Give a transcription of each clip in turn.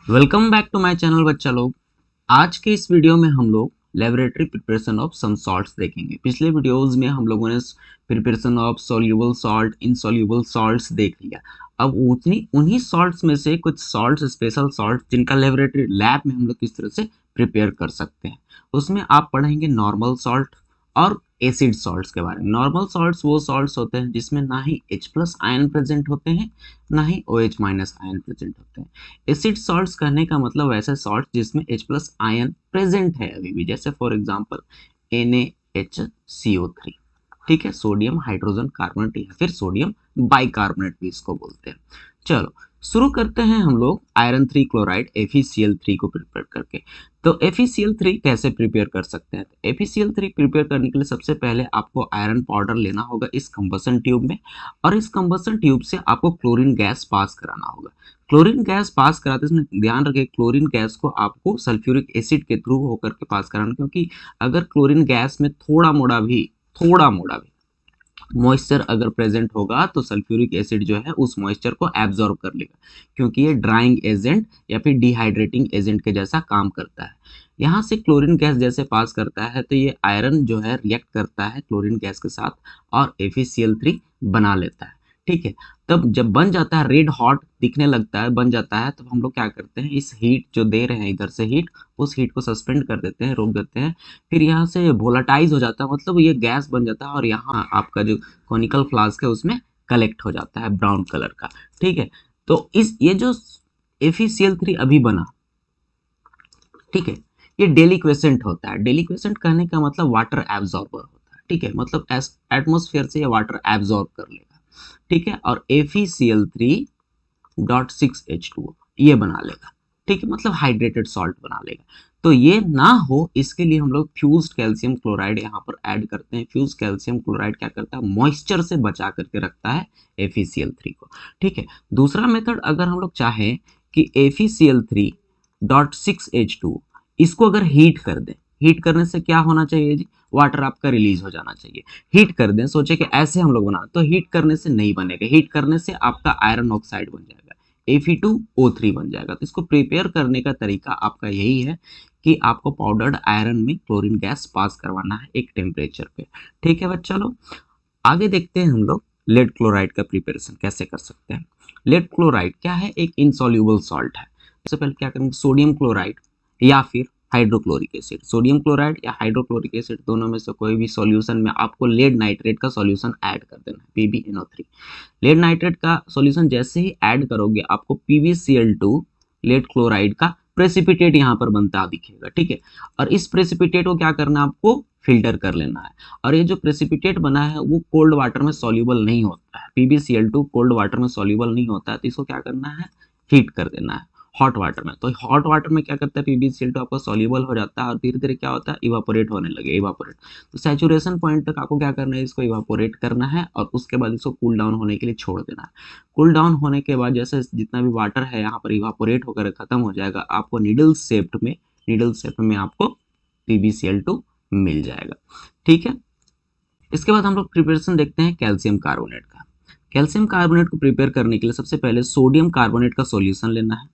Welcome back to my channel बच्चा लोग। आज के इस वीडियो में हम लोग laboratory preparation of some salts देखेंगे। पिछले वीडियोस में हम लोगों ने preparation of soluble salt, insoluble salts देख लिया। अब उन्हीं सॉल्ट्स में से कुछ सॉल्ट्स, स्पेशल सॉल्ट जिनका लेबोरेटरी लैब में हम लोग किस तरह से प्रिपेयर कर सकते हैं, उसमें आप पढ़ेंगे नॉर्मल सॉल्ट और एसिड सॉल्ट्स के बारे में। नॉर्मल सॉल्ट्स वो सॉल्ट्स होते हैं जिसमें ना ही H प्लस आयन प्रेजेंट होते हैं, ना ही OH माइनस आयन प्रेजेंट होते हैं। एसिड सॉल्ट्स कहने का मतलब ऐसे सॉल्ट जिसमें H प्लस आयन प्रेजेंट है अभी भी, जैसे फॉर एग्जांपल NaHCO3, ठीक है, सोडियम हाइड्रोजन कार्बोनेट या फिर सोडियम बाइकार्बोनेट भी इसको बोलते हैं। चलो शुरू करते हैं हम लोग आयरन 3 क्लोराइड FeCl3 को प्रिपेयर करके। तो FeCl3 कैसे प्रिपेयर कर सकते हैं? तो FeCl3 प्रिपेयर करने के लिए सबसे पहले आपको आयरन पाउडर लेना होगा इस कंबसन ट्यूब में, और इस कंबसन ट्यूब से आपको क्लोरीन गैस पास कराना होगा। क्लोरीन गैस पास कराते समय ध्यान रखें, क्लोरीन गैस को आपको सल्फ्यूरिक एसिड के थ्रू होकर के पास कराना, क्योंकि अगर क्लोरीन गैस में थोड़ा मोड़ा भी मॉइस्चर अगर प्रेजेंट होगा तो सल्फ्यूरिक एसिड जो है उस मॉइस्चर को एब्जॉर्ब कर लेगा, क्योंकि ये ड्राइंग एजेंट या फिर डिहाइड्रेटिंग एजेंट के जैसा काम करता है। यहाँ से क्लोरीन गैस जैसे पास करता है तो ये आयरन जो है रिएक्ट करता है क्लोरीन गैस के साथ और FeCl3 बना लेता है, ठीक है। तब जब बन जाता है, रेड हॉट दिखने लगता है, बन जाता है, तब हम लोग क्या करते हैं, इस हीट जो दे रहे हैं इधर से हीट, उस हीट को सस्पेंड कर देते हैं, रोक देते हैं। फिर यहाँ से वोलाटाइज हो जाता है, मतलब ये गैस बन जाता है और यहाँ आपका जो कॉनिकल फ्लास्क है उसमें कलेक्ट हो जाता है ब्राउन कलर का, ठीक है। तो ये जो FeCl3 अभी बना, ठीक है, ये डेलिक्वेसेंट होता है। डेलिक्वेसेंट कहने का मतलब वाटर एब्जॉर्बर होता है, ठीक है, मतलब एटमोस्फेयर से ये वाटर एब्जॉर्ब कर लेगा, ठीक है, और FeCl3.6H2O ये बना लेगा, ठीक है, मतलब हाइड्रेटेड सॉल्ट बना लेगा। तो ये ना हो इसके लिए हम लोग फ्यूज्ड कैल्शियम क्लोराइड यहाँ पर ऐड करते हैं। फ्यूज्ड कैल्शियम क्लोराइड क्या करता है, मॉइस्चर से बचा करके रखता है FeCl3 को, ठीक है। दूसरा मेथड अगर हम लोग चाहें कि FeCl3.6H2O इसको अगर हीट कर दें, हीट करने से क्या होना चाहिए जी, वाटर आपका रिलीज हो जाना चाहिए। हीट कर दें, सोचे कि ऐसे हम लोग बना, तो हीट करने से नहीं बनेगा। हीट करने से आपका आयरन ऑक्साइड बन जाएगा, Fe2O3 बन जाएगा। तो इसको प्रिपेयर करने का तरीका आपका यही है कि आपको पाउडर्ड आयरन में क्लोरीन गैस पास करवाना है एक टेम्परेचर पे, ठीक है बच्चा लोग। आगे देखते हैं हम लोग लेड क्लोराइड का प्रिपरेशन कैसे कर सकते हैं। लेड क्लोराइड क्या है, एक इनसॉल्युबल सॉल्ट है। सबसे पहले क्या करेंगे, सोडियम क्लोराइड या फिर हाइड्रोक्लोरिक एसिड, सोडियम क्लोराइड या हाइड्रोक्लोरिक एसिड दोनों में से कोई भी सॉल्यूशन में आपको लेड नाइट्रेट का सॉल्यूशन ऐड कर देना है, PbNO3। लेड नाइट्रेट का सॉल्यूशन जैसे ही ऐड करोगे आपको PbCl2 लेड क्लोराइड का प्रेसिपिटेट यहाँ पर बनता दिखेगा, ठीक है। और इस प्रेसिपिटेट को क्या करना है, आपको फिल्टर कर लेना है। और ये जो प्रेसिपिटेट बना है वो कोल्ड वाटर में सॉल्यूबल नहीं होता है, PbCl2 कोल्ड वाटर में सॉल्यूबल नहीं होता है, तो इसको क्या करना है, हीट कर देना है हॉट वाटर में। तो हॉट वाटर में क्या करता है, PbCl2 आपका सॉल्यूबल हो जाता है और धीरे धीरे क्या होता है, इवापोरेट होने लगे, इवापोरेट। तो सैचुरेशन पॉइंट तक आपको क्या करना है, इसको इवापोरेट करना है और उसके बाद इसको कूल डाउन होने के लिए छोड़ देना है। कूल डाउन होने के बाद जैसे जितना भी वाटर है यहाँ पर इवापोरेट होकर खत्म हो जाएगा, आपको नीडल शेप में आपको PbCl2 मिल जाएगा, ठीक है। इसके बाद हम लोग प्रिपरेशन देखते हैं कैल्शियम कार्बोनेट का। कैल्शियम कार्बोनेट को प्रिपेयर करने के लिए सबसे पहले सोडियम कार्बोनेट का सॉल्यूशन लेना है।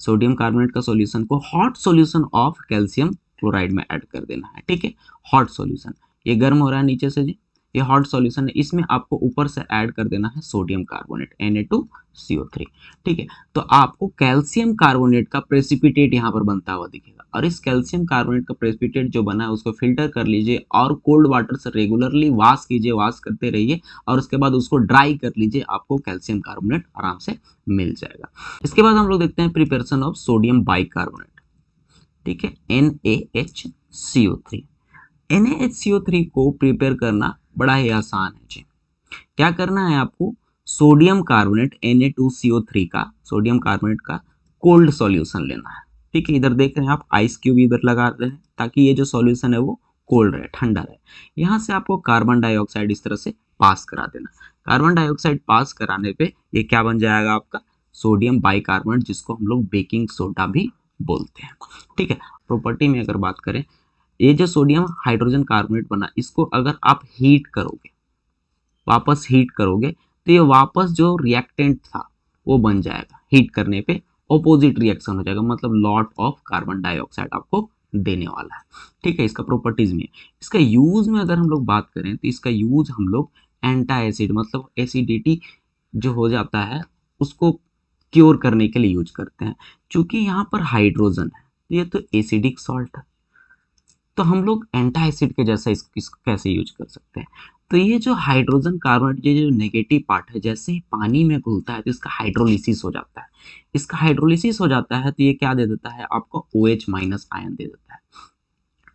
सोडियम कार्बोनेट का सॉल्यूशन को hot solution of calcium chloride में ऐड कर देना है, ठीक है। हॉट सॉल्यूशन, ये गर्म हो रहा है नीचे से जी, ये हॉट सॉल्यूशन है, इसमें आपको ऊपर से ऐड कर देना है सोडियम कार्बोनेट Na2CO3, ठीक है। तो आपको कैल्शियम कार्बोनेट का प्रेसिपिटेट यहाँ पर बनता हुआ दिखेगा, और इस कैल्शियम कार्बोनेट का प्रेसिपिटेट जो बना है उसको फिल्टर कर लीजिए और कोल्ड वाटर से रेगुलरली वॉश कीजिए, वॉश करते रहिए और उसके बाद उसको ड्राई कर लीजिए, आपको कैल्शियम कार्बोनेट आराम से मिल जाएगा। इसके बाद हम लोग देखते हैं प्रिपरेशन ऑफ सोडियम बाइकार्बोनेट, ठीक है, NaHCO3। NaHCO3 को प्रिपेयर करना बड़ा ही आसान है जी। क्या करना है आपको, सोडियम कार्बोनेट Na2CO3 का, सोडियम कार्बोनेट का कोल्ड सॉल्यूशन लेना है, ठीक है। इधर देख रहे हैं आप, आइस क्यूब इधर लगा रहे हैं ताकि ये जो सॉल्यूशन है वो कोल्ड रहे, ठंडा रहे। यहाँ से आपको कार्बन डाइऑक्साइड इस तरह से पास करा देना। कार्बन डाइऑक्साइड पास कराने पे ये क्या बन जाएगा आपका, सोडियम बाइकार्बोनेट, जिसको हम लोग बेकिंग सोडा भी बोलते हैं, ठीक है। प्रॉपर्टी में अगर बात करें, ये जो सोडियम हाइड्रोजन कार्बोनेट बना, इसको अगर आप हीट करोगे, वापस हीट करोगे, तो ये वापस जो रिएक्टेंट था वो बन जाएगा, हीट करने पे ऑपोजिट रिएक्शन हो जाएगा, मतलब लॉट ऑफ कार्बन डाइऑक्साइड आपको देने वाला है। ठीक है, इसका प्रॉपर्टीज में। इसका यूज में अगर हम लोग बात करें तो इसका यूज हम लोग एंटी एसिड, मतलब एसिडिटी जो हो जाता है उसको क्योर करने के लिए यूज करते हैं। क्योंकि यहाँ पर हाइड्रोजन है, ये तो एसिडिक सॉल्ट है, तो हम लोग एंटी एसिड के जैसा इसको कैसे यूज कर सकते हैं। तो ये जो हाइड्रोजन कार्बन, ये जो नेगेटिव पार्ट है, जैसे ही पानी में घुलता है तो इसका हाइड्रोलिसिस हो जाता है। इसका हाइड्रोलिसिस हो जाता है तो ये क्या दे देता है आपको, OH माइनस आयन दे देता है।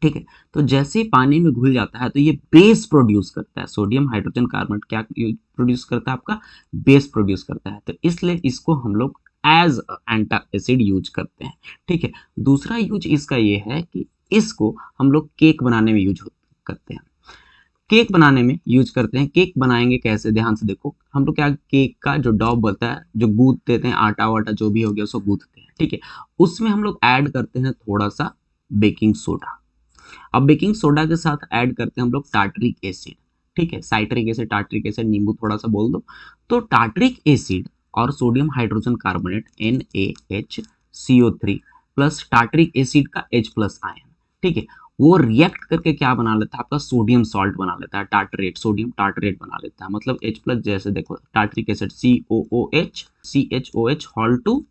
ठीक है, तो जैसे ही पानी में घुल जाता है तो ये बेस प्रोड्यूस करता है। सोडियम हाइड्रोजन कार्बन क्या प्रोड्यूस करता है, आपका बेस प्रोड्यूस करता है। तो इसलिए इसको हम लोग एज एंटी एसिड यूज करते हैं। ठीक है, दूसरा यूज इसका ये है कि इसको हम लोग केक बनाने में यूज करते हैं। केक बनाने में यूज करते हैं। केक बनाएंगे कैसे, ध्यान से देखो। हम लोग क्या, केक का जो डॉ बनता है, जो गूंथ देते हैं, आटा वाटा जो भी हो गया उसको गूंथते हैं। ठीक है, उसमें हम लोग ऐड करते हैं थोड़ा सा बेकिंग सोडा। अब बेकिंग सोडा के साथ ऐड करते हैं हम लोग टार्टरिक एसिड। ठीक है, साइट्रिक एसिड, टार्टरिक एसिड, नींबू थोड़ा सा बोल दो। तो टार्टरिक एसिड और sodium hydrogen carbonate NaHCO3 plus tartaric acid का H प्लस आयन, ठीक है, वो रिएक्ट करके क्या बना लेता है, आपका सोडियम सॉल्ट बना लेता है, टार्टरेट, सोडियम टार्टरेट बना लेता है। मतलब H प्लस, जैसे देखो tartaric acid COOH CHOH whole two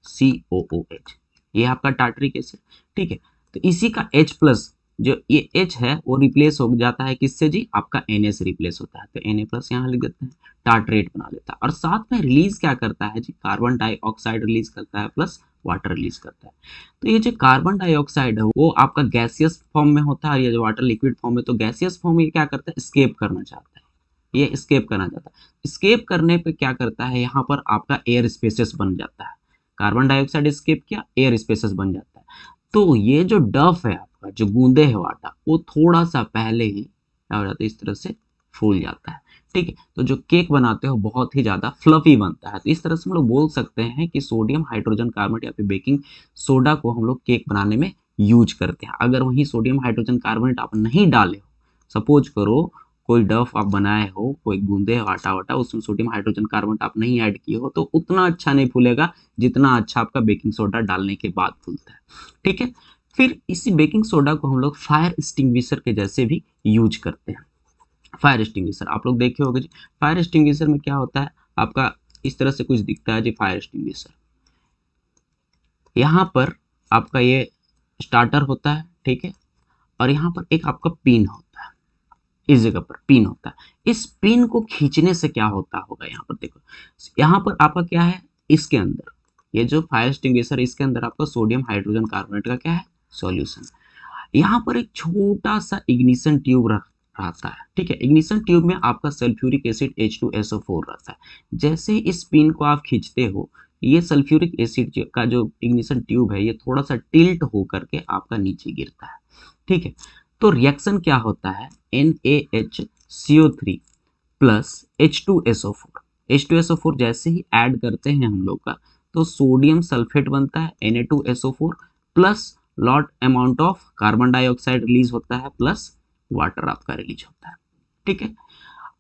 COOH, ये आपका टार्टरिक एसिड। ठीक है, तो इसी का H प्लस, जो ये H है वो रिप्लेस हो जाता है किससे जी, आपका Na से रिप्लेस होता है। तो Na प्लस यहाँ लिख देते हैं, टार्टरेट बना लेता है। और साथ में रिलीज क्या करता है जी, कार्बन डाइऑक्साइड रिलीज करता है प्लस वाटर रिलीज करता है। तो ये जो कार्बन डाइऑक्साइड है वो आपका गैसियस फॉर्म में होता है, और ये जो वाटर लिक्विड फॉर्म में। तो गैसियस फॉर्म ये क्या करता है, एस्केप करना चाहता है, ये एस्केप करना चाहता है। एस्केप करने पे क्या करता है, यहाँ पर आपका एयर स्पेसेस बन जाता है। कार्बन डाइऑक्साइड एस्केप किया, एयर स्पेसेस बन जाता है। तो ये जो डफ है आपका, जो गूंदे है आटा, वो थोड़ा सा पहले ही क्या हो जाता है, इस तरह से फूल जाता है। ठीक है, तो जो केक बनाते हो बहुत ही ज्यादा फ्लफी बनता है। तो इस तरह से हम लोग बोल सकते हैं कि सोडियम हाइड्रोजन कार्बोनेट या फिर बेकिंग सोडा को हम लोग केक बनाने में यूज करते हैं। अगर वहीं सोडियम हाइड्रोजन कार्बोनेट आप नहीं डाले हो, सपोज करो कोई डफ आप बनाए हो, कोई गूंदे हो आटा वाटा, उसमें सोडियम हाइड्रोजन कार्बोनेट आप नहीं ऐड किए हो, तो उतना अच्छा नहीं फूलेगा जितना अच्छा आपका बेकिंग सोडा डालने के बाद फूलता है। ठीक है, फिर इसी बेकिंग सोडा को हम लोग फायर एक्सटिंग्विशर के जैसे भी यूज करते हैं। फायर एक्सटिंग्विशर आप लोग देखे होंगे जी। फायर एक्सटिंग्विशर में क्या होता है आपका, इस तरह से कुछ दिखता है जी फायर एक्सटिंग्विशर। यहाँ पर आपका ये स्टार्टर होता है, ठीक है, और यहाँ पर एक आपका पिन होता है, इस जगह पर पिन होता है। इस पिन को खींचने से क्या होता होगा, यहाँ पर देखो, यहाँ पर आपका क्या है, इसके अंदर ये जो फायर एक्सटिंग्विशर, इसके अंदर आपका सोडियम हाइड्रोजन कार्बोनेट का क्या है, सॉल्यूशन। यहाँ पर एक छोटा सा इग्निशन ट्यूब रहता है। ठीक है, इग्निशन ट्यूब में आपका सल्फ्यूरिक एसिड H2SO4 रहता है। जैसे इस पिन को आप खींचते हो, ये सल्फ्यूरिक एसिड का जो इग्निशन ट्यूब है ये थोड़ा सा टिल्ट हो करके आपका नीचे गिरता है। ठीक है, तो रिएक्शन क्या होता है, NaHCO3 प्लस H2SO4। H2SO4 जैसे ही ऐड करते हैं हम लोग का, तो सोडियम सल्फेट बनता है Na2SO4 plus lot amount of carbon dioxide release होता है प्लस वाटर आपका रिलीज होता है। ठीक है,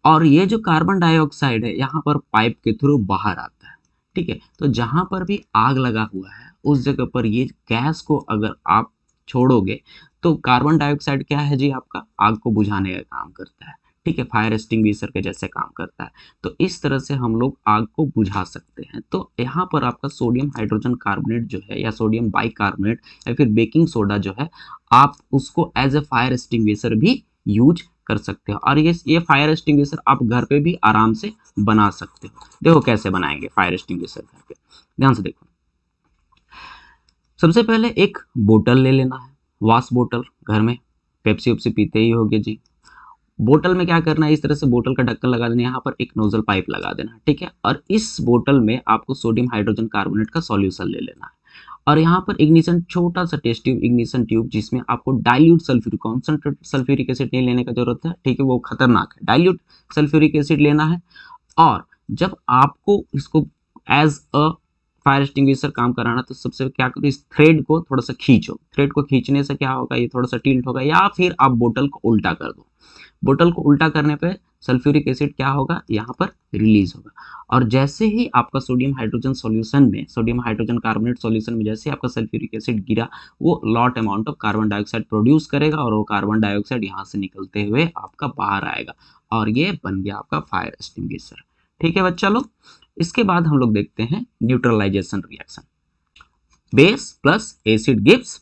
और ये जो कार्बन डाइऑक्साइड है यहाँ पर पाइप के थ्रू बाहर आता है। ठीक है, तो जहां पर भी आग लगा हुआ है उस जगह पर ये गैस को अगर आप छोड़ोगे तो कार्बन डाइऑक्साइड क्या है जी, आपका आग को बुझाने का काम करता है। ठीक है, फायर एक्सटिंग्विशर के जैसे काम करता है। तो इस तरह से हम लोग आग को बुझा सकते हैं। तो यहाँ पर आपका सोडियम हाइड्रोजन कार्बोनेट जो है, या सोडियम बाइकार्बोनेट या फिर बेकिंग सोडा जो है, आप उसको एज ए फायर एक्सटिंग्विशर भी यूज कर सकते हो। और ये फायर एक्सटिंग्विशर आप घर पे भी आराम से बना सकते हो। देखो कैसे बनाएंगे फायर एक्सटिंग्विशर घर पे, ध्यान से देखो। सबसे पहले एक बोतल ले लेना है, वाश बोतल, घर में पेप्सी उप्सी पीते ही होगे जी। बोतल में क्या करना है, इस तरह से बोतल का ढक्कन लगा देना, यहाँ पर एक नोजल पाइप लगा देना। ठीक है, और इस बोतल में आपको सोडियम हाइड्रोजन कार्बोनेट का सॉल्यूशन ले लेना है। और यहाँ पर इग्निशन, छोटा सा टेस्ट ट्यूब, इग्निशन ट्यूब, जिसमें आपको dilute sulphuric, concentrate sulphuric acid नहीं लेने का जरूरत है। ठीक है, वो खतरनाक है। डाइल्यूट सल्फ्यूरिक एसिड लेना है। और जब आपको इसको एज अ फायर एक्सटिंग्विशर काम कराना, तो सबसे क्या करो, इस थ्रेड को थोड़ा सा खींचो। थ्रेड को खींचने से क्या होगा, ये थोड़ा सा टिल्ट होगा, या फिर आप बोतल को उल्टा कर दो। बोतल को उल्टा करने पे सल्फ्यूरिक एसिड क्या होगा, यहाँ पर रिलीज होगा। और जैसे ही आपका सोडियम हाइड्रोजन सॉल्यूशन में, सोडियम हाइड्रोजन कार्बोनेट सॉल्यूशन में जैसे ही आपका सल्फ्यूरिक एसिड गिरा, वो lot amount of carbon dioxide produce करेगा और वो कार्बन डाइऑक्साइड यहाँ से निकलते हुए आपका बाहर आएगा और ये बन गया आपका फायर एक्सटिंग्विशर। ठीक है बच्चा लोग। इसके बाद हम लोग देखते हैं neutralization reaction. Base plus acid gives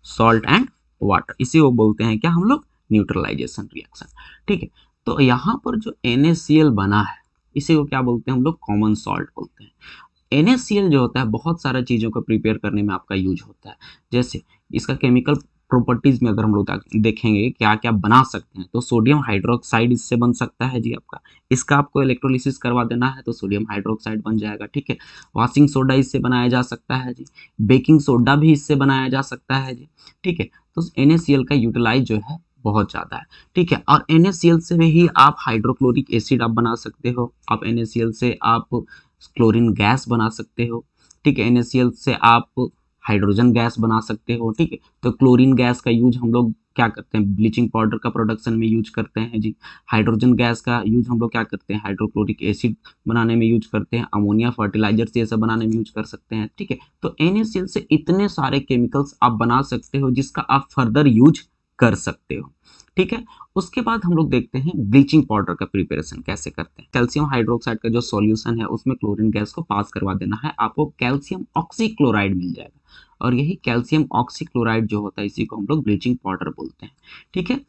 salt and water, इसी को बोलते हैं क्या हम लोग, न्यूट्रलाइजेशन रिएक्शन। ठीक है, तो यहाँ पर जो NaCl बना है इसी को क्या बोलते हैं हम लोग, कॉमन सॉल्ट बोलते हैं। NaCl जो होता है बहुत सारा चीज़ों को प्रिपेयर करने में आपका यूज होता है। जैसे इसका केमिकल प्रॉपर्टीज में अगर हम लोग देखेंगे क्या क्या बना सकते हैं, तो सोडियम हाइड्रोक्साइड इससे बन सकता है जी आपका। इसका आपको इलेक्ट्रोलिसिस करवा देना है तो सोडियम हाइड्रोक्साइड बन जाएगा। ठीक है, वॉशिंग सोडा इससे बनाया जा सकता है जी, बेकिंग सोडा भी इससे बनाया जा सकता है जी। ठीक है, तो NaCl का यूटिलाइज जो है बहुत ज़्यादा है। ठीक है, और NaCl से ही आप हाइड्रोक्लोरिक एसिड आप बना सकते हो, आप NaCl से आप क्लोरीन गैस बना सकते हो। ठीक है, NaCl से आप हाइड्रोजन गैस बना सकते हो। ठीक है, तो क्लोरीन गैस का यूज हम लोग क्या करते हैं, ब्लीचिंग पाउडर का प्रोडक्शन में यूज करते हैं जी। हाइड्रोजन गैस का यूज हम लोग क्या करते हैं, हाइड्रोक्लोरिक एसिड बनाने में यूज करते हैं, अमोनिया फर्टिलाइजर से ये सब बनाने में यूज कर सकते हैं। ठीक है, तो NaCl से इतने सारे केमिकल्स आप बना सकते हो जिसका आप फर्दर यूज कर सकते हो। ठीक है, उसके बाद हम लोग देखते हैं ब्लीचिंग पाउडर का प्रिपरेशन कैसे करते हैं। कैल्शियम हाइड्रोक्साइड का जो सॉल्यूशन है उसमें क्लोरीन गैस को पास करवा देना है, आपको कैल्शियम ऑक्सीक्लोराइड मिल जाएगा और यही कैल्शियम ऑक्सीक्लोराइड जो होता है इसी को हम लोग ब्लीचिंग पाउडर बोलते हैं। ठीक है,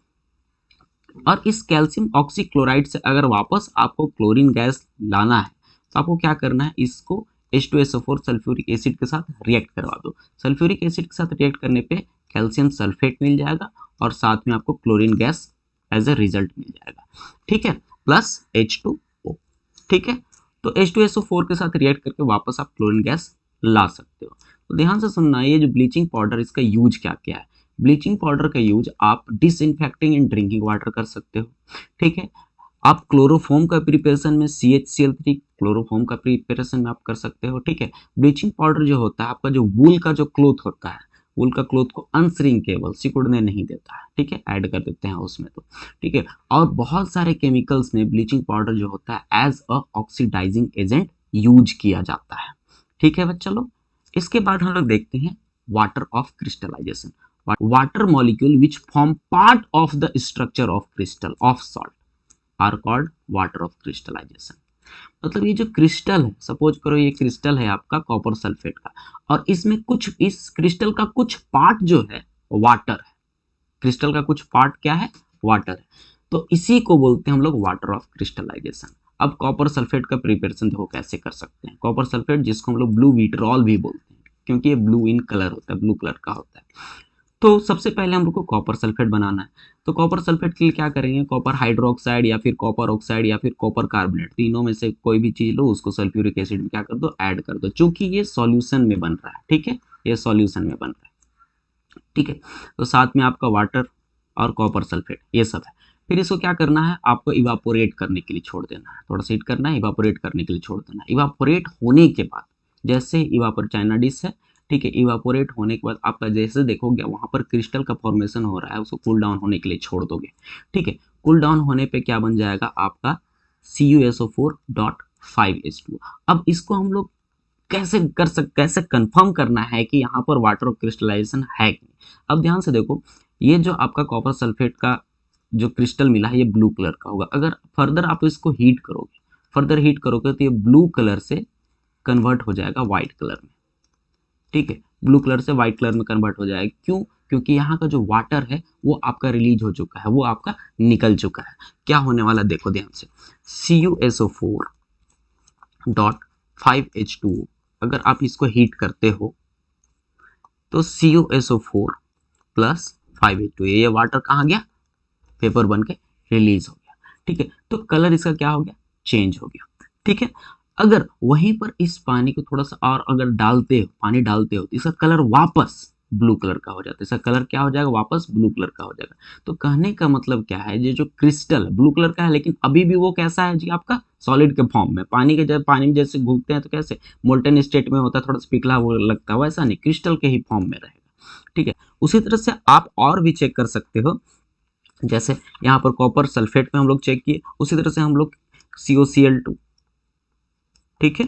और इस कैल्शियम ऑक्सीक्लोराइड से अगर वापस आपको क्लोरीन गैस लाना है तो आपको क्या करना है, इसको H2SO4 सल्फ्यूरिक एसिड के साथ रिएक्ट करवा दो। सल्फ्यूरिक एसिड के साथ रिएक्ट करने पे कैल्शियम सल्फेट मिल जाएगा और साथ में आपको chlorine gas as a result मिल जाएगा। ठीक है, प्लस H2O। ठीक है, तो H2SO4 के साथ रिएक्ट करके वापस आप क्लोरीन गैस ला सकते हो। तो ध्यान से सुनना, ये जो ब्लीचिंग पाउडर इसका यूज क्या क्या है। ब्लीचिंग पाउडर का यूज आप डिसइंफेक्टिंग इन ड्रिंकिंग वाटर कर सकते हो। ठीक है, आप क्लोरोफॉर्म का प्रिपरेशन में CHCl3 क्लोरोफॉर्म का प्रिपरेशन में आप कर सकते हो। ठीक है, ब्लीचिंग पाउडर जो होता है आपका जो वूल का जो क्लोथ होता है, वूल का क्लोथ को अनश्रिंकेबल सिकुड़ने नहीं देता है। ठीक है, ऐड कर देते हैं उसमें तो। ठीक है, और बहुत सारे केमिकल्स में ब्लीचिंग पाउडर जो होता है as a oxidizing agent use किया जाता है। ठीक है बच्चा लोग। इसके बाद हम लोग देखते हैं water of crystallization. Water molecule which form part of the structure of crystal of salt are called water of crystallization. मतलब ये जो क्रिस्टल है, सपोज करो ये क्रिस्टल है आपका कॉपर सल्फेट का और इसमें कुछ, इस क्रिस्टल का कुछ पार्ट जो है वाटर है। क्रिस्टल का कुछ पार्ट क्या है, वाटर है, तो इसी को बोलते हैं हम लोग वाटर ऑफ क्रिस्टलाइजेशन। अब कॉपर सल्फेट का प्रिपरेशन देखो कैसे कर सकते हैं। कॉपर सल्फेट जिसको हम लोग ब्लू विट्रॉल भी बोलते हैं क्योंकि ये ब्लू इन कलर होता है, ब्लू कलर का होता है। तो सबसे पहले हम लोग को कॉपर सल्फेट बनाना है। तो कॉपर सल्फेट के लिए क्या करेंगे, कॉपर हाइड्रोक्साइड या फिर कॉपर ऑक्साइड या फिर कॉपर कार्बोनेट, तीनों में से कोई भी चीज लो, उसको सल्फ्यूरिक एसिड में क्या कर दो, ऐड कर दो, चूंकि ये सॉल्यूशन में बन रहा है। ठीक है, ये सॉल्यूशन में बन रहा है। ठीक है, तो साथ में आपका वाटर और कॉपर सल्फेट ये सब है। फिर इसको क्या करना है, आपको इवापोरेट करने के लिए छोड़ देना है, थोड़ा सा हीट करना है, इवापोरेट करने के लिए छोड़ देना है। इवापोरेट होने के बाद जैसे इवापोरेट, चाइना डिश है, ठीक है, इवापोरेट होने के बाद आपका जैसे देखोगे वहां पर क्रिस्टल का फॉर्मेशन हो रहा है, उसको कूल डाउन होने के लिए छोड़ दोगे। ठीक है, कूल डाउन होने पे क्या बन जाएगा आपका CuSO4.5H2। अब इसको हम लोग कैसे कर सकते, कैसे कंफर्म करना है कि यहाँ पर वाटर ऑफ क्रिस्टलाइजेशन है कि नहीं। अब ध्यान से देखो, ये जो आपका कॉपर सल्फेट का जो क्रिस्टल मिला है ये ब्लू कलर का होगा। अगर फर्दर आप इसको हीट करोगे, फर्दर हीट करोगे तो ये ब्लू कलर से कन्वर्ट हो जाएगा व्हाइट कलर में। ठीक है, ब्लू कलर से व्हाइट कलर में कन्वर्ट हो जाएगा। क्यों, क्योंकि यहाँ का जो वाटर है वो आपका रिलीज हो चुका है, वो आपका निकल चुका है। क्या होने वाला देखो ध्यान से, CuSO4.5H2O, अगर आप इसको हीट करते हो तो CuSO4 प्लस 5H2O, ये वाटर कहाँ गया, पेपर बन के रिलीज हो गया। ठीक है, तो कलर इसका क्या हो गया, चेंज हो गया। ठीक है, अगर वहीं पर इस पानी को थोड़ा सा और अगर डालते हो, पानी डालते हो तो इसका कलर वापस ब्लू कलर का हो जाता है। इसका कलर क्या हो जाएगा, वापस ब्लू कलर का हो जाएगा। तो कहने का मतलब क्या है, ये जो क्रिस्टल ब्लू कलर का है लेकिन अभी भी वो कैसा है जी, आपका सॉलिड के फॉर्म में, पानी के, जब पानी में जैसे घुलते हैं तो कैसे मोल्टन स्टेट में होता है, थोड़ा सा पिघला वो लगता है, वैसा नहीं, क्रिस्टल के ही फॉर्म में रहेगा। ठीक है, उसी तरह से आप और भी चेक कर सकते हो जैसे यहाँ पर कॉपर सल्फेट में हम लोग चेक किए, उसी तरह से हम लोग COCl2, ठीक है,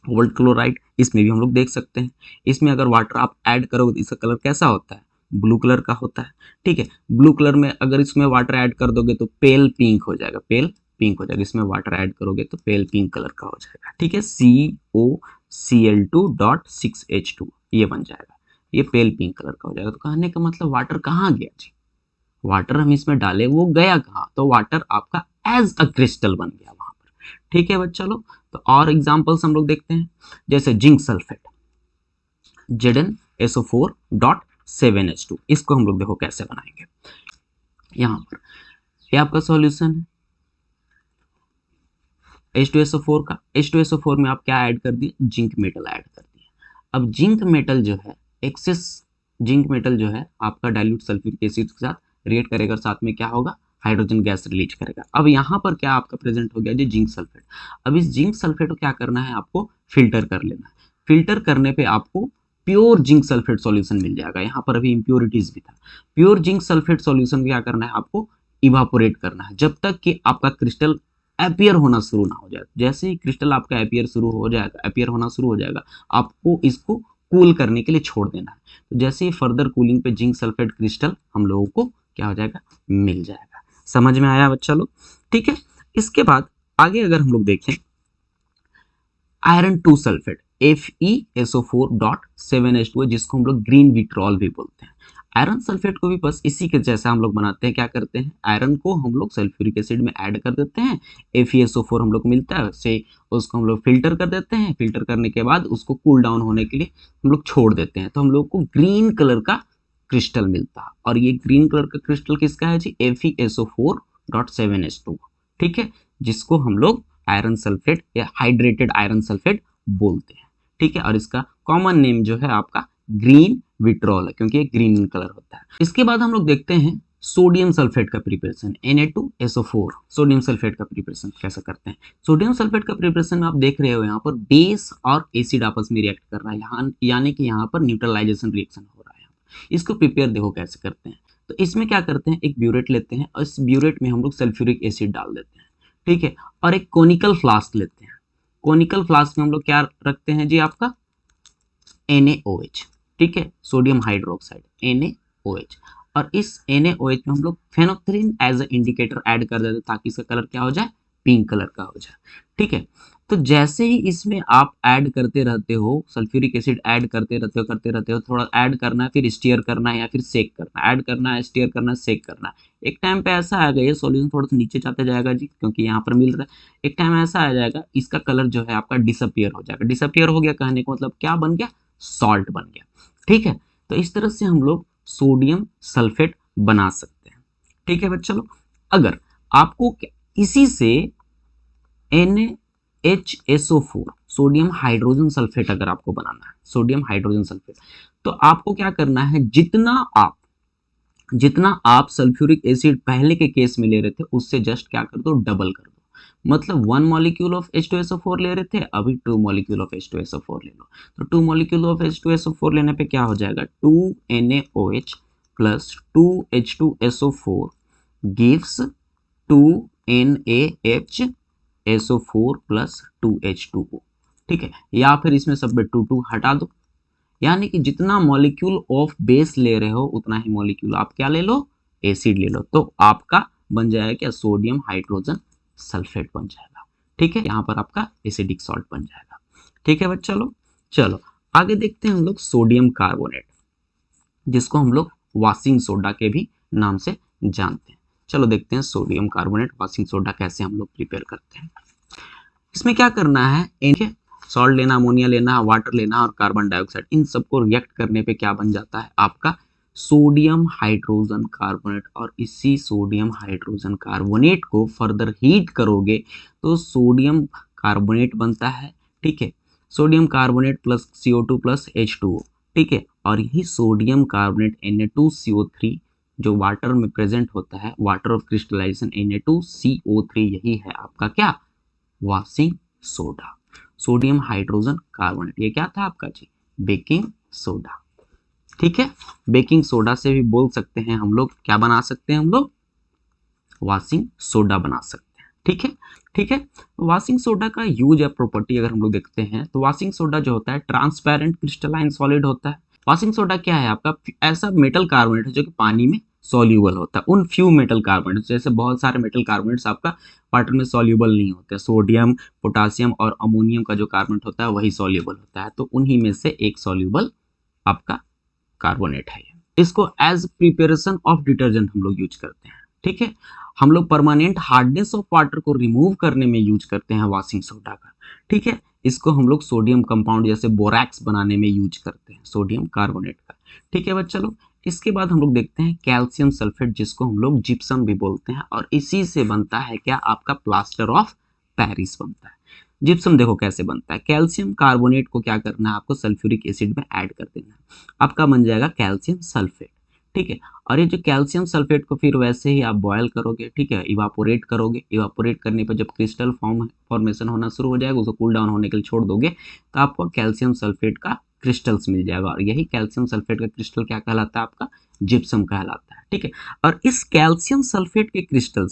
कोबाल्ट क्लोराइड, इसमें भी हम लोग देख सकते हैं। इसमें अगर वाटर आप ऐड करोगे तो इसका कलर कैसा होता है, ब्लू कलर का होता है, ठीक है। ब्लू कलर में अगर इसमें वाटर ऐड कर दोगे तो पेल पिंक हो जाएगा, पेल पिंक हो जाएगा। इसमें वाटर ऐड करोगे तो पेल पिंक कलर का हो जाएगा, ठीक है। COCl2.6H2 ये बन जाएगा, ये पेल पिंक कलर का हो जाएगा। तो कहने का मतलब वाटर कहाँ गया जी, वाटर हम इसमें डाले वो गया कहाँ, तो वाटर आपका एज अ क्रिस्टल बन गया वहां पर, ठीक है बच्चा लोग। तो और एग्जांपल्स हम लोग देखते हैं, जैसे जिंक सल्फेट ZnSO4.7H2, इसको हम लोग देखो कैसे बनाएंगे। यहां पर ये आपका सॉल्यूशन है H2SO4 का। H2SO4 में आप क्या ऐड कर दिए, जिंक मेटल ऐड कर दिए। अब जिंक मेटल जो है, एक्सेस जिंक मेटल जो है आपका डाइल्यूट सल्फ्यूरिक एसिड के साथ रिएक्ट करेगा, साथ में क्या होगा, हाइड्रोजन गैस रिलीज करेगा। अब यहाँ पर क्या आपका प्रेजेंट हो गया जी, जिंक सल्फेट। अब इस जिंक सल्फेट को क्या करना है, आपको फिल्टर कर लेना है। फिल्टर करने पे आपको प्योर जिंक सल्फेट सॉल्यूशन मिल जाएगा। यहाँ पर अभी इंप्योरिटीज भी था। प्योर जिंक सल्फेट सॉल्यूशन क्या करना है, आपको इवापोरेट करना है, जब तक कि आपका क्रिस्टल अपियर होना शुरू ना हो जाए। जैसे ही क्रिस्टल आपका अपियर होना शुरू हो जाएगा, आपको इसको कूल करने के लिए छोड़ देना है। तो जैसे ही फर्दर कूलिंग पे जिंक सल्फेट क्रिस्टल हम लोगों को क्या हो जाएगा, मिल जाएगा। समझ में आया बच्चा लोग, ठीक है। इसके बाद आगे अगर हम लोग देखें, आयरन 2 सल्फेट FeSO4.7H2, जिसको हम लोग ग्रीन विट्रॉल भी बोलते हैं। आयरन सल्फेट को भी बस इसी के जैसा हम लोग बनाते हैं। क्या करते हैं, आयरन को हम लोग सल्फ्यूरिक एसिड में ऐड कर देते हैं, FeSO4 हम लोग को मिलता है, उससे उसको हम लोग फिल्टर कर देते हैं। फिल्टर करने के बाद उसको कूल डाउन होने के लिए हम लोग छोड़ देते हैं, तो हम लोग को ग्रीन कलर का क्रिस्टल मिलता है। और ये ग्रीन कलर का क्रिस्टल किसका है जी, FeSO4.7H2, ठीक है, जिसको हम लोग आयरन सल्फेट या हाइड्रेटेड आयरन सल्फेट बोलते हैं, ठीक है। और इसका कॉमन नेम जो है आपका ग्रीन विट्रॉल है, क्योंकि ये ग्रीन कलर होता है। इसके बाद हम लोग देखते हैं सोडियम सल्फेट का प्रिपरेशन, Na2SO4। सोडियम सल्फेट का प्रिपरेशन कैसे करते हैं। सोडियम सल्फेट का प्रिपरेशन में आप देख रहे हो, यहाँ पर बेस और एसिड आपस में रिएक्ट कर रहा है, यहाँ यानी कि यहाँ पर न्यूट्रलाइजेशन रिएक्शन हो रहा है। इसको प्रिपेयर देखो कैसे करते हैं। तो इसमें क्या करते हैं, एक ब्यूरेट लेते हैं और इस ब्यूरेट में हम लोग सल्फ्यूरिक एसिड डाल देते हैं, ठीक है। और एक कोनिकल फ्लास्क लेते हैं। कोनिकल फ्लास्क में हम लोग क्या रखते हैं जी, आपका NaOH, ठीक है, सोडियम हाइड्रोक्साइड NaOH। और इस NaOH में हम लोग फेनोक्सिलिन एज अ इंडिकेटर ऐड कर देते हैं, ताकि इसका कलर क्या हो जाए, पिंक कलर का हो जाए, ठीक है। तो जैसे ही इसमें आप ऐड करते रहते हो, सल्फ्यूरिक एसिड ऐड करते रहते हो, थोड़ा ऐड करना है, फिर स्टीयर करना है या फिर सेक करना है, ऐड करना है, स्टीयर करना है, सेक करना है। एक टाइम पे ऐसा आएगा, ये सॉल्यूशन थोड़ा सा नीचे जाते जाएगा जी, क्योंकि यहाँ पर मिल रहा है। एक टाइम ऐसा आ जाएगा, इसका कलर जो है आपका डिसअपियर हो जाएगा। डिसअपियर हो गया कहने का मतलब क्या बन गया, सॉल्ट बन गया, ठीक है। तो इस तरह से हम लोग सोडियम सल्फेट बना सकते हैं, ठीक है बच्चा लोग। अगर आपको इसी से NaHSO4 सोडियम हाइड्रोजन सल्फेट अगर आपको बनाना है, सोडियम हाइड्रोजन सल्फेट, तो आपको क्या करना है, जितना आप सल्फ्यूरिक एसिड पहले के केस में ले रहे थे, उससे जस्ट क्या कर दो, डबल कर दो। मतलब 1 मॉलिक्यूल ऑफ H2SO4 ले रहे थे, अभी 2 मॉलिक्यूल ऑफ H2SO4 ले लो। तो 2 मॉलिक्यूल ऑफ H2SO4 लेने पे क्या हो जाएगा, 2NaOH plus 2H2SO4 gives 2NaHSO4 plus 2H2O, ठीक है। या फिर इसमें सब में 2 हटा दो, यानी कि जितना मॉलिक्यूल ऑफ बेस ले रहे हो उतना ही मॉलिक्यूल आप क्या ले लो, एसिड ले लो। तो आपका बन जाएगा क्या, सोडियम हाइड्रोजन सल्फेट बन जाएगा, ठीक है। यहाँ पर आपका एसिडिक सॉल्ट बन जाएगा, ठीक है बच्चा लोग। चलो आगे देखते हैं हम लोग सोडियम कार्बोनेट, जिसको हम लोग वॉशिंग सोडा के भी नाम से जानते हैं। चलो देखते हैं सोडियम कार्बोनेट वॉशिंग सोडा कैसे हम लोग प्रिपेयर करते हैं। इसमें क्या करना है, इनके सॉल्ट लेना, अमोनिया लेना, वाटर लेना और कार्बन डाइऑक्साइड, इन सबको रिएक्ट करने पे क्या बन जाता है, आपका सोडियम हाइड्रोजन कार्बोनेट। और इसी सोडियम हाइड्रोजन कार्बोनेट को फर्दर हीट करोगे तो सोडियम कार्बोनेट बनता है, ठीक है। Sodium carbonate plus CO2 plus H2O, ठीक है। और यही सोडियम कार्बोनेट Na2CO3 जो वाटर में प्रेजेंट होता है, वाटर ऑफ क्रिस्टलाइजेशन Na2CO3, यही है आपका क्या, washing soda. Sodium hydrogen carbonate ये क्या था आपका जी, बेकिंग सोडा, ठीक है। बेकिंग सोडा से भी बोल सकते हैं हम लोग, क्या बना सकते हैं हम लोग, वॉशिंग सोडा बना सकते हैं। ठीक है, ठीक है। वॉशिंग सोडा का यूज या प्रॉपर्टी अगर हम लोग देखते हैं तो वॉशिंग सोडा जो होता है ट्रांसपेरेंट क्रिस्टलाइन सॉलिड होता है। वॉशिंग सोडा क्या है आपका, ऐसा मेटल कार्बोनेट है जो कि पानी में सॉल्यूबल होता है। उन फ्यू मेटल कार्बोनेट, जैसे बहुत सारे मेटल कार्बोनेट्स आपका वाटर में सॉल्यूबल नहीं होते, सोडियम, पोटासियम और अमोनियम का जो कार्बोनेट होता है वही सॉल्यूबल होता है, तो उन्हीं में से एक सॉल्यूबल आपका कार्बोनेट है। इसको एज प्रिपरेशन ऑफ डिटर्जेंट हम लोग यूज करते हैं। ठीक है, हम लोग परमानेंट हार्डनेस ऑफ वाटर को रिमूव करने में यूज करते हैं वॉशिंग सोडा का। ठीक है, इसको हम लोग सोडियम कंपाउंड जैसे बोरैक्स बनाने में यूज करते हैं, सोडियम कार्बोनेट का। ठीक है बच्चा लोग, इसके बाद हम लोग देखते हैं कैल्शियम सल्फेट, जिसको हम लोग जिप्सम भी बोलते हैं, और इसी से बनता है क्या आपका प्लास्टर ऑफ पेरिस बनता है। जिप्सम देखो कैसे बनता है, कैल्शियम कार्बोनेट को क्या करना है आपको सल्फ्यूरिक एसिड में ऐड कर देना है, आपका बन जाएगा कैल्शियम सल्फेट। ठीक है, और ये जो कैल्शियम सल्फेट को फिर वैसे ही आप बॉयल करोगे, ठीक है, इवापोरेट करोगे, इवापोरेट करने पर जब क्रिस्टल फॉर्मेशन होना शुरू हो जाएगा, उसको कूल डाउन होने के लिए छोड़ दोगे तो आपको कैल्शियम सल्फेट का क्रिस्टल्स मिल जाएगा, और यही कैल्शियम सल्फेट का क्रिस्टल क्या कहलाता है आपका, जिप्सम कहलाता है। ठीक है, और इस कैल्शियम सल्फेट के क्रिस्टल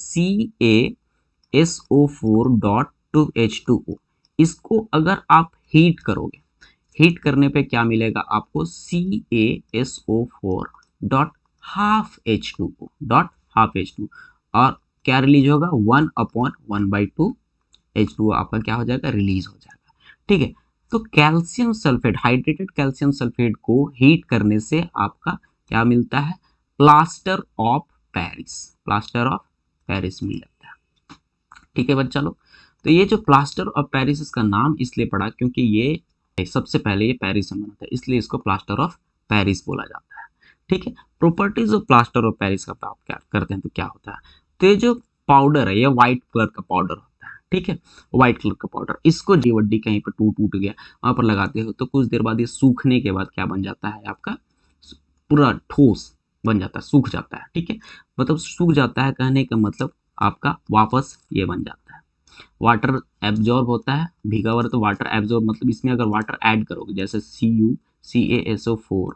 CaSO4.2H2O, इसको अगर आप हीट करोगे, हीट करने पे क्या मिलेगा आपको, CaSO4 डॉट हाफ H2O, और क्या रिलीज होगा, 1/1/2 आपका क्या हो जाएगा, रिलीज हो जाएगा। ठीक है, तो calcium sulphate, hydrated calcium sulphate को हीट करने से आपका क्या मिलता है, plaster of Paris, plaster of Paris मिल जाता है। ठीक है बच्चा लोग, तो ये जो प्लास्टर ऑफ पेरिस, इसका नाम इसलिए पड़ा क्योंकि ये सबसे पहले ये पेरिस में बना था, इसलिए इसको प्लास्टर ऑफ पेरिस बोला जाता है। ठीक है, properties of plaster of Paris का आप क्या करते हैं तो क्या होता है, तो ये जो पाउडर है ये व्हाइट कलर का पाउडर होता है। ठीक है, व्हाइट कलर का पाउडर, इसको वड्डी कहीं पर टूट गया वहां पर लगाते हो तो कुछ देर बाद ये सूखने के बाद क्या बन जाता है आपका, पूरा ठोस बन जाता है, सूख जाता है। ठीक है, मतलब सूख जाता है कहने का मतलब आपका वापस ये बन जाता है, वाटर एब्जॉर्ब होता है, भीगा हुआ तो वाटर एब्जॉर्ब, मतलब इसमें अगर वाटर ऐड करोगे जैसे CaSO4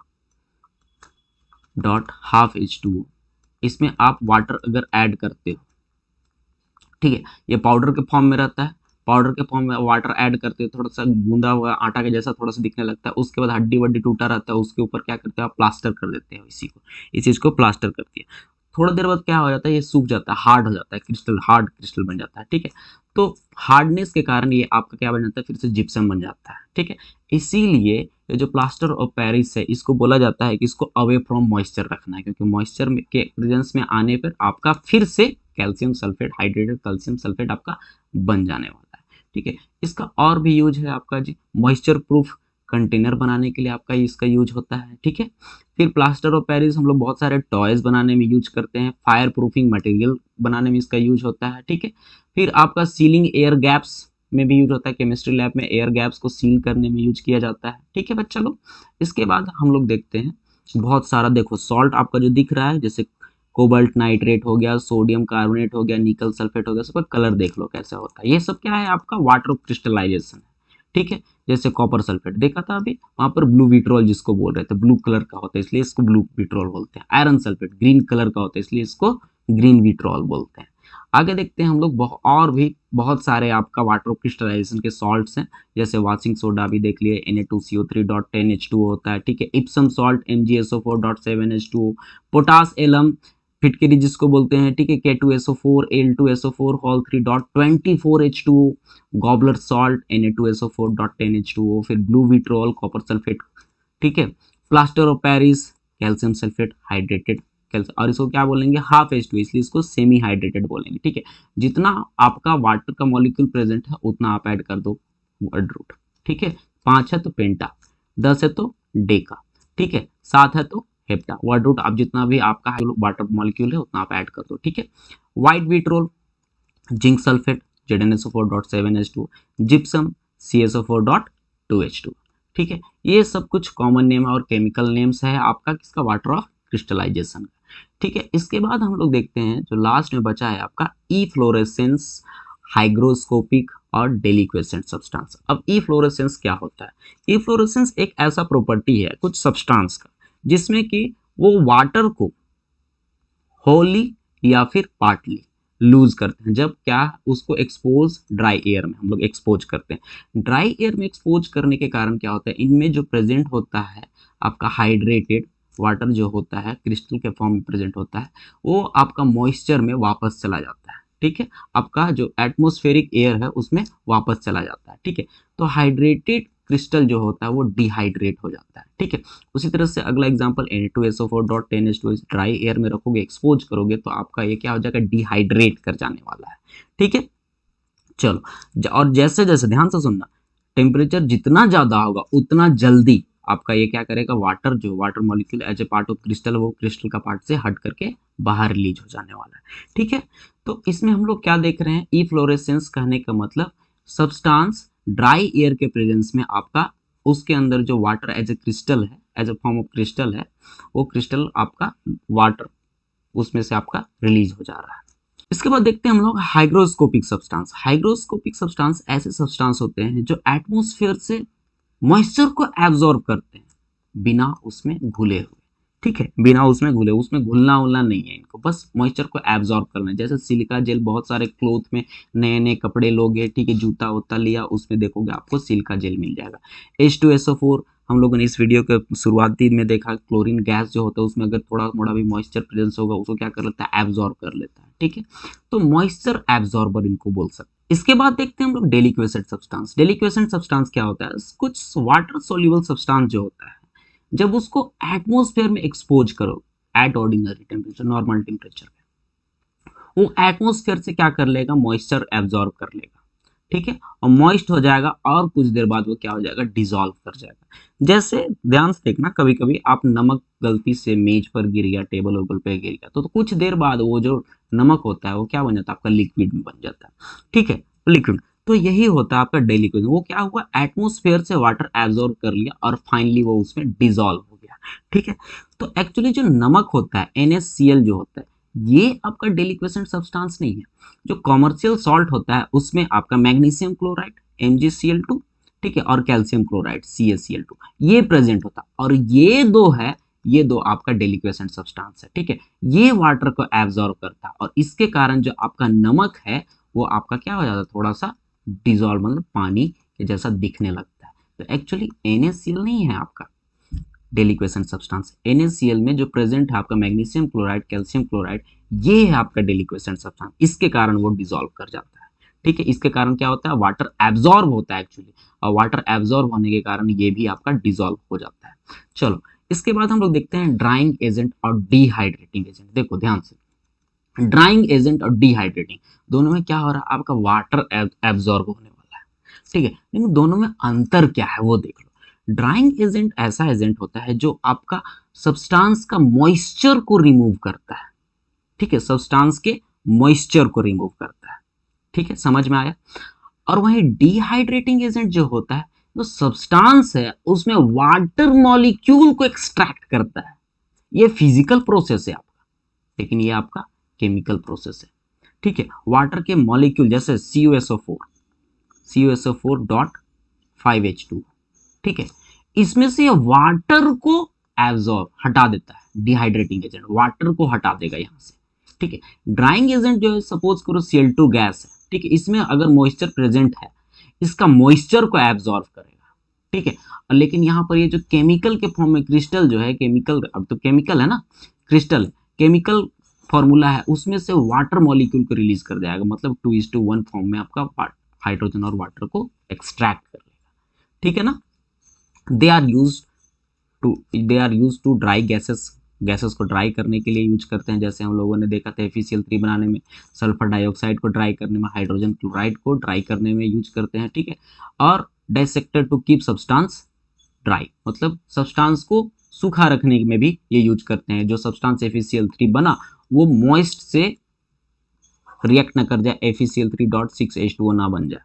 डॉट हाफ H2O, इसमें आप वाटर अगर ऐड करते हो, ठीक है, ये पाउडर के फॉर्म में रहता है, पाउडर के फॉर्म में वाटर ऐड करते हो, थोड़ा सा गूंदा हुआ आटा के जैसा थोड़ा सा दिखने लगता है, उसके बाद हड्डी वड्डी टूटा रहता है, उसके ऊपर क्या करते हो आप, प्लास्टर कर देते हो, इसी को, इस चीज को प्लास्टर करती है। थोड़ा देर बाद क्या हो जाता है, ये सूख जाता है, हार्ड हो जाता है, क्रिस्टल, हार्ड क्रिस्टल बन जाता है। ठीक है, तो हार्डनेस के कारण ये आपका क्या बन जाता है, फिर से जिप्सम बन जाता है। ठीक है, इसीलिए ये जो प्लास्टर ऑफ पेरिस है, इसको बोला जाता है कि इसको अवे फ्रॉम मॉइस्चर रखना है, क्योंकि मॉइस्चर के प्रेजेंस में आने पर आपका फिर से calcium sulphate, hydrated calcium sulphate आपका बन जाने वाला है। ठीक है, इसका और भी यूज है आपका जी, मॉइस्चर प्रूफ कंटेनर बनाने के लिए आपका इसका यूज होता है। ठीक है, फिर प्लास्टर ऑफ पेरिस हम लोग बहुत सारे टॉयज बनाने में यूज करते हैं, फायर प्रूफिंग मटेरियल बनाने में इसका यूज होता है। ठीक है, फिर आपका सीलिंग एयर गैप्स में भी यूज होता है, केमिस्ट्री लैब में एयर गैप्स को सील करने में यूज किया जाता है। ठीक है बच्चा लोग, इसके बाद हम लोग देखते हैं बहुत सारा, देखो सॉल्ट आपका जो दिख रहा है, जैसे कोबाल्ट नाइट्रेट हो गया, सोडियम कार्बोनेट हो गया, निकल सल्फेट हो गया, सबका कलर देख लो कैसा होता है, ये सब क्या है आपका वाटर क्रिस्टलाइजेशन है। ठीक है, जैसे कॉपर सल्फेट देखा था अभी, वहां पर ब्लू विट्रोल जिसको बोल रहे थे, ब्लू कलर का होता है इसलिए इसको ब्लू विट्रोल बोलते हैं। आयरन सल्फेट ग्रीन कलर का होता है इसलिए इसको ग्रीन विट्रोल बोलते हैं। आगे देखते हैं हम लोग और भी बहुत सारे आपका वाटर क्रिस्टलाइजेशन के सॉल्ट्स हैं, जैसे वॉशिंग सोडा भी देख लिए, Na2CO3.10H2O होता है। ठीक है, Epsom salt MgSO4.7H2O, potash alum फिटकरी जिसको बोलते हैं, ठीक है, K2SO4 Al2SO4 whole 3.24H2O, गॉबलर salt Na2SO4.10H2O, फिर ब्लू विट्रोल, कॉपर सल्फेट, ठीक है, plaster of Paris, calcium sulphate hydrated calcium, और इसको क्या बोलेंगे, हाफ H2, इसलिए इसको सेमी हाइड्रेटेड बोलेंगे। ठीक है, जितना आपका वाटर का मॉलिक्यूल प्रेजेंट है उतना आप ऐड कर दो वर्ड रूट। ठीक है, 5 है तो पेंटा, 10 है तो डेका, ठीक है, 7 है तो हेप्टा, वर्ड रूट आप जितना भी आपका वाटर मॉलिक्यूल है उतना आप ऐड कर दो। ठीक है, white vitriol, zinc sulphate ZnSO4.7H2, gypsum CaSO4.2H2। ठीक है, ये सब कुछ कॉमन नेम और केमिकल नेम्स है आपका किसका, वाटर ऑफ क्रिस्टलाइजेशन का। ठीक है, इसके बाद हम लोग देखते हैं जो लास्ट में बचा है आपका इफ्लोरेसेंस, हाइग्रोस्कोपिक और डेलिक्वेसेंट सब्सटेंस। अब इफ्लोरेसेंस क्या होता है, इफ्लोरेसेंस एक ऐसा प्रॉपर्टी है कुछ सब्सटेंस का जिसमें कि वो वाटर को होली या फिर पार्टली लूज करते हैं, जब क्या उसको एक्सपोज ड्राई एयर में हम लोग एक्सपोज करते हैं। ड्राई एयर में एक्सपोज करने के कारण क्या होता है, इनमें जो प्रेजेंट होता है आपका हाइड्रेटेड वाटर जो होता है क्रिस्टल के फॉर्म में प्रेजेंट होता है, वो आपका मॉइस्चर में वापस चला जाता है। ठीक है, आपका जो एटमॉस्फेरिक एयर है उसमें वापस चला जाता है। ठीक है, तो हाइड्रेटेड क्रिस्टल जो होता है वो डिहाइड्रेट हो जाता है। ठीक है, उसी तरह से अगला एग्जांपल Na2SO4.10H2 ड्राई एयर में रखोगे, एक्सपोज करोगे तो आपका ये क्या हो जाएगा, डिहाइड्रेट कर जाने वाला है। ठीक है, चलो और जैसे जैसे ध्यान से सुनना, टेम्परेचर जितना ज्यादा होगा उतना जल्दी आपका ये क्या करेगा, वाटर जो water molecule as a part of crystal वो क्रिस्टल का पार्ट से हट करके बाहर रिलीज हो जाने वाला है। ठीक है, तो इसमें हम लोग क्या देख रहे हैं, इफ्लोरेसेंस कहने का मतलब सब्सटेंस ड्राई एयर के प्रेजेंस में आपका उसके अंदर जो वाटर एज ए क्रिस्टल है, as a form of crystal है, वो क्रिस्टल आपका वाटर उसमें से आपका रिलीज हो जा रहा है। इसके बाद देखते हैं हम लोग हाइग्रोस्कोपिक सब्सटेंस। हाइग्रोस्कोपिक सब्सटेंस ऐसे सब्सटेंस होते हैं जो एटमॉस्फेयर से मॉइस्चर को एब्जॉर्ब करते हैं बिना उसमें घुले हुए। ठीक है, बिना उसमें घुले, उसमें घुलना उलना नहीं है इनको, बस मॉइस्चर को एब्जॉर्ब करना है। जैसे सिलिका जेल, बहुत सारे क्लोथ में नए नए कपड़े लोगे, ठीक है, जूता वूता लिया, उसमें देखोगे आपको सिलिका जेल मिल जाएगा। H2SO4 हम लोगों ने इस वीडियो के शुरुआती में देखा, क्लोरीन गैस जो होता है उसमें अगर थोड़ा मोड़ा भी मॉइस्चर प्रेजेंस होगा उसको क्या कर लेता है, एब्जॉर्ब कर लेता है। ठीक है, तो मॉइस्चर एब्जॉर्बर इनको बोल सकते हैं। इसके बाद देखते हैं हम लोग डेलिक्वेसेंट सब्सटेंस। डेलिक्वेसेंट सब्सटेंस क्या होता है, कुछ वाटर सोल्यूबल सब्सटेंस जो होता है जब उसको एटमॉस्फेयर में एक्सपोज करो at ordinary temperature, normal temperature पे, वो एटमॉस्फेयर से क्या कर लेगा, मॉइस्चर एब्जॉर्ब कर लेगा। ठीक है, और मॉइस्ट हो जाएगा और कुछ देर बाद वो क्या हो जाएगा, डिसॉल्व कर जाएगा। जैसे ध्यान से देखना, कभी कभी आप नमक गलती से मेज पर गिर गया, टेबल वेबल पे गिर गया, तो कुछ देर बाद वो जो नमक होता है वो क्या बन जाता है, आपका लिक्विड में बन जाता है। ठीक है, लिक्विड। तो यही होता है आपका डेली लिक्विड, वो क्या हुआ, एटमॉस्फेयर से वाटर एब्जॉर्ब कर लिया और फाइनली वो उसमें डिसॉल्व हो गया। ठीक है, तो एक्चुअली जो नमक होता है NaCl जो होता है, ये आपका डेलिक्वेसेंट सब्सटेंस नहीं है। जो कॉमर्शियल सॉल्ट होता है उसमें आपका मैग्नीशियम क्लोराइड MgCl2, ठीक है, और कैल्शियम क्लोराइड CaCl2 ये प्रेजेंट होता है, और ये दो आपका डेलिक्वेसेंट सब्सटेंस है। ठीक है, ये वाटर को एब्जॉर्ब करता है और इसके कारण जो आपका नमक है वो आपका क्या हो जाता है, थोड़ा सा डिजॉल्व, मतलब पानी के जैसा दिखने लगता है। तो एक्चुअली NaCl नहीं है आपका डेलिक्वेसेंट सब्सटेंस। NaCl में जो प्रेजेंट है आपका मैग्नीशियम क्लोराइड, कैल्शियम क्लोराइड, ये है आपका डेलिक्वेसेंट सब्सटेंस, इसके कारण वो डिसॉल्व कर जाता है। ठीक है, इसके कारण क्या होता है, वाटर एब्जॉर्ब होता है एक्चुअली, और वाटर एब्जॉर्ब होने के कारण ये भी आपका डिसॉल्व हो जाता है। चलो, इसके बाद हम लोग देखते हैं ड्राइंग एजेंट और डिहाइड्रेटिंग एजेंट। देखो ध्यान से, ड्राइंग एजेंट और डिहाइड्रेटिंग दोनों में क्या हो रहा है, आपका वाटर एब्जॉर्ब होने वाला है। ठीक है, लेकिन दोनों में अंतर क्या है वो देख लो। ड्राइंग एजेंट ऐसा एजेंट होता है जो आपका सब्सटेंस का मॉइस्चर को रिमूव करता है। ठीक है, सब्सटेंस के मॉइस्चर को रिमूव करता है। ठीक है, समझ में आया। और वहीं डिहाइड्रेटिंग एजेंट जो होता है, जो सब्सटेंस है उसमें वाटर मॉलिक्यूल को एक्सट्रैक्ट करता है। ये फिजिकल प्रोसेस है आपका, लेकिन ये आपका केमिकल प्रोसेस है। ठीक है, वाटर के मॉलिक्यूल जैसे CuSO4.5H2, ठीक है, इसमें से वाटर को एब्जॉर्ब हटा देता है। डिहाइड्रेटिंग एजेंट वाटर को हटा देगा यहां से। ठीक है, ड्राइंग एजेंट जो है, सपोज करो Cl2 गैस है, ठीक है, इसमें अगर मॉइस्चर प्रेजेंट है, इसका मॉइस्चर को एब्जॉर्ब करेगा। ठीक है, लेकिन यहाँ पर ये जो केमिकल के फॉर्म में क्रिस्टल जो है, केमिकल, अब तो केमिकल है ना, क्रिस्टल केमिकल फॉर्मूला है, उसमें से वाटर मॉलिक्यूल को रिलीज कर जाएगा, मतलब 2:1 फॉर्म में आपका हाइड्रोजन और वाटर को एक्सट्रैक्ट कर लेगा। ठीक है ना, they are use to dry gases को ड्राई करने के लिए यूज करते हैं। जैसे हम लोगों ने देखा था FeCl3 बनाने में, सल्फर डाइऑक्साइड को ड्राई करने में, हाइड्रोजन क्लोराइड को ड्राई करने में यूज करते हैं। ठीक है, और desiccator to keep substance dry, मतलब सब्सटेंस को सूखा रखने में भी ये यूज करते हैं। जो सब्सटेंस FeCl3 बना वो मॉइस्ट से रिएक्ट ना कर जाए, FeCl3.6H2O ना बन जाए।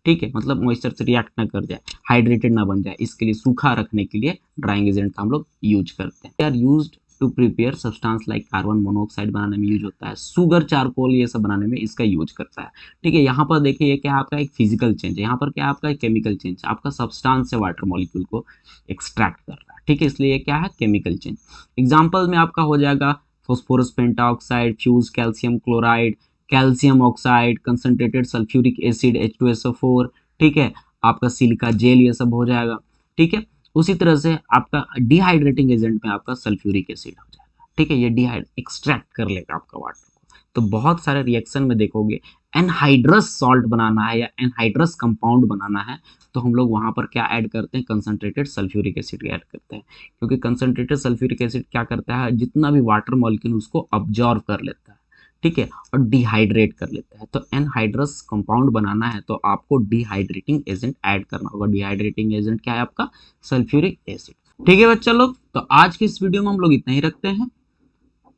ठीक है, मतलब मॉइस्चर से रिएक्ट ना कर जाए, हाइड्रेटेड ना बन जाए, इसके लिए सूखा रखने के लिए ड्राइंग एजेंट का हम लोग यूज करते हैं। They are used to prepare substance like carbon monoxide बनाने में यूज होता है, सुगर, चारकोल, ये सब बनाने में इसका यूज करता है। ठीक है, यहाँ पर देखिए ये क्या आपका एक फिजिकल चेंज है, यहाँ पर क्या आपका एक केमिकल चेंज, आपका सब्सटेंस से वाटर मॉलिक्यूल को एक्सट्रैक्ट कर रहा है। ठीक है, इसलिए ये क्या है, केमिकल चेंज। एग्जाम्पल में आपका हो जाएगा phosphorus pentoxide, fuse calcium chloride, calcium oxide, concentrated sulphuric acid H2SO4, ठीक है, आपका सिलिका जेल, ये सब हो जाएगा, ठीक है। उसी तरह से आपका डिहाइड्रेटिंग एजेंट में आपका सल्फ्यूरिक एसिड हो जाएगा, ठीक है, ये डिहाइड एक्सट्रैक्ट कर लेगा आपका वाटर को। तो बहुत सारे रिएक्शन में देखोगे एनहाइड्रस सॉल्ट बनाना है या एनहाइड्रस कंपाउंड बनाना है, तो हम लोग वहां पर क्या ऐड करते हैं, कंसंट्रेटेड सल्फ्यूरिक एसिड ऐड करते हैं, क्योंकि कंसंट्रेटेड सल्फ्यूरिक एसिड क्या करता है, जितना भी वाटर मॉलिक्यूल उसको ऑब्जॉर्व कर लेता है, ठीक है, और डिहाइड्रेट कर लेता है। तो एनहाइड्रस कंपाउंड बनाना है तो आपको डिहाइड्रेटिंग एजेंट ऐड करना होगा। डिहाइड्रेटिंग एजेंट क्या है आपका, सल्फ्यूरिक एसिड, ठीक है बच्चा लोग। तो आज की इस वीडियो में हम लोग इतना ही रखते हैं।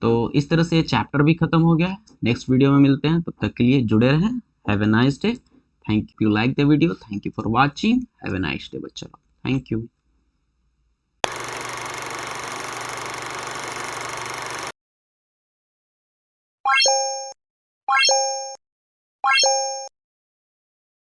तो इस तरह से ये चैप्टर भी खत्म हो गया है। नेक्स्ट वीडियो में मिलते हैं, तब तक के लिए जुड़े रहें। Have a nice day. Thank you like the video, thank you for watching, have a nice day बच्चा लोग, थैंक यू।